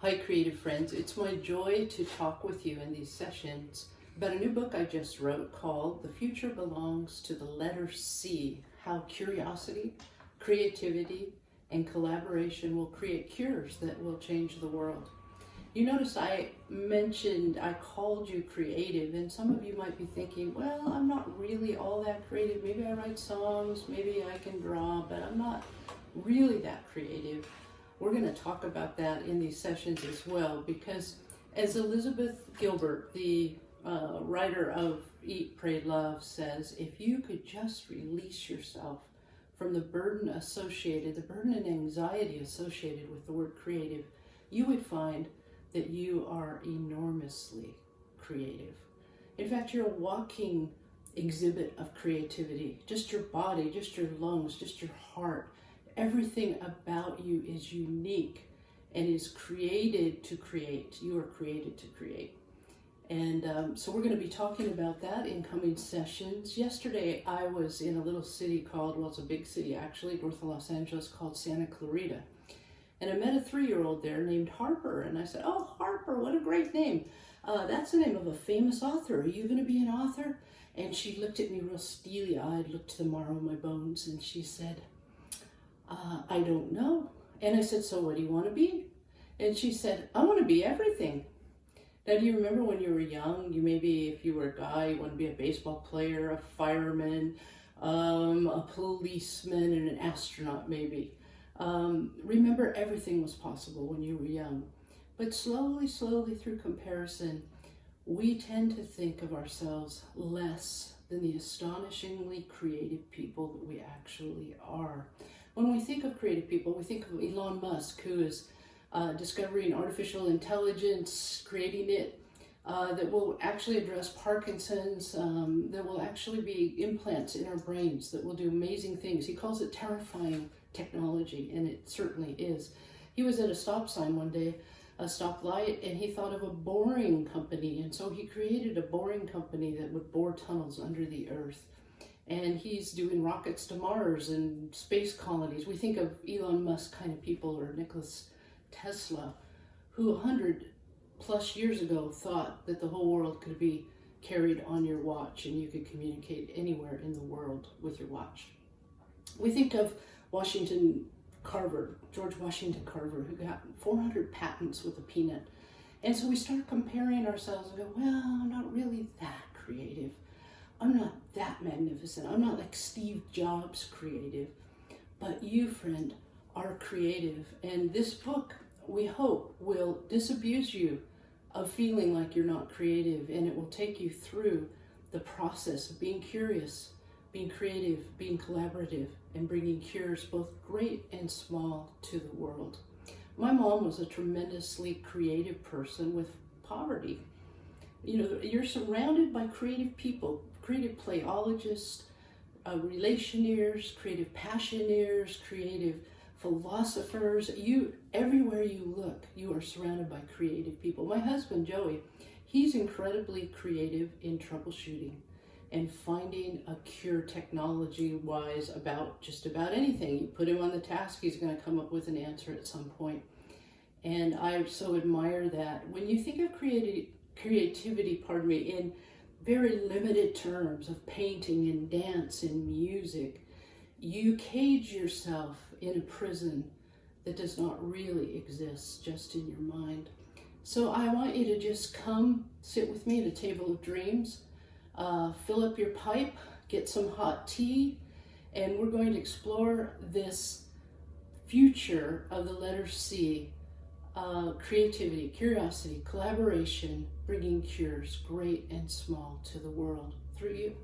Hi, creative friends. It's my joy to talk with you in these sessions about a new book I just wrote called The Future Belongs to the Letter C, How Curiosity, Creativity, and Collaboration Will Create Cures That Will Change the World. You notice I called you creative, and some of you might be thinking, well, I'm not really all that creative. Maybe I write songs, maybe I can draw, but I'm not really that creative. We're going to talk about that in these sessions as well, because as Elizabeth Gilbert, the writer of Eat, Pray, Love, says, if you could just release yourself from the burden and anxiety associated with the word creative, you would find that you are enormously creative. In fact, you're a walking exhibit of creativity. Just your body, just your lungs, just your heart. Everything about you is unique and is created to create. You are created to create. And so we're going to be talking about that in coming sessions. Yesterday, I was in a little city called, well, it's a big city actually, north of Los Angeles, called Santa Clarita. And I met a 3-year-old there named Harper. And I said, oh, Harper, what a great name. That's the name of a famous author. Are you going to be an author? And she looked at me real steely-eyed, looked to the marrow of my bones, and she said, I don't know. And I said, so what do you want to be? And she said, I want to be everything. Now, do you remember when you were young, if you were a guy, you want to be a baseball player, a fireman, a policeman, and an astronaut maybe. Remember, everything was possible when you were young. But slowly through comparison, we tend to think of ourselves less than the astonishingly creative people that we actually are. When we think of creative people, we think of Elon Musk, who is discovering artificial intelligence, creating it, that will actually address Parkinson's, that will actually be implants in our brains that will do amazing things. He calls it terrifying technology, and it certainly is. He was at a stop sign one day, a stoplight, and he thought of a boring company, and so he created a boring company that would bore tunnels under the earth. And he's doing rockets to Mars and space colonies. We think of Elon Musk kind of people, or Nikola Tesla, who 100+ years ago thought that the whole world could be carried on your watch and you could communicate anywhere in the world with your watch. We think of George Washington Carver, who got 400 patents with a peanut. And so we start comparing ourselves and go, well, I'm not really that creative. I'm not that magnificent. I'm not like Steve Jobs creative. But you, friend, are creative. And this book, we hope, will disabuse you of feeling like you're not creative. And it will take you through the process of being curious, being creative, being collaborative, and bringing cures both great and small to the world. My mom was a tremendously creative person with poverty. You know, you're surrounded by creative people, creative playologists, relationeers, creative passioneers, creative philosophers. Everywhere you look, you are surrounded by creative people. My husband, Joey, he's incredibly creative in troubleshooting and finding a cure technology-wise about just about anything. You put him on the task, he's going to come up with an answer at some point. And I so admire that. When you think of creativity, in very limited terms of painting and dance and music, you cage yourself in a prison that does not really exist, just in your mind. So I want you to just come sit with me at a table of dreams, fill up your pipe, get some hot tea, and we're going to explore this future of the letter C. Creativity, curiosity, collaboration, bringing cures, great and small, to the world through you.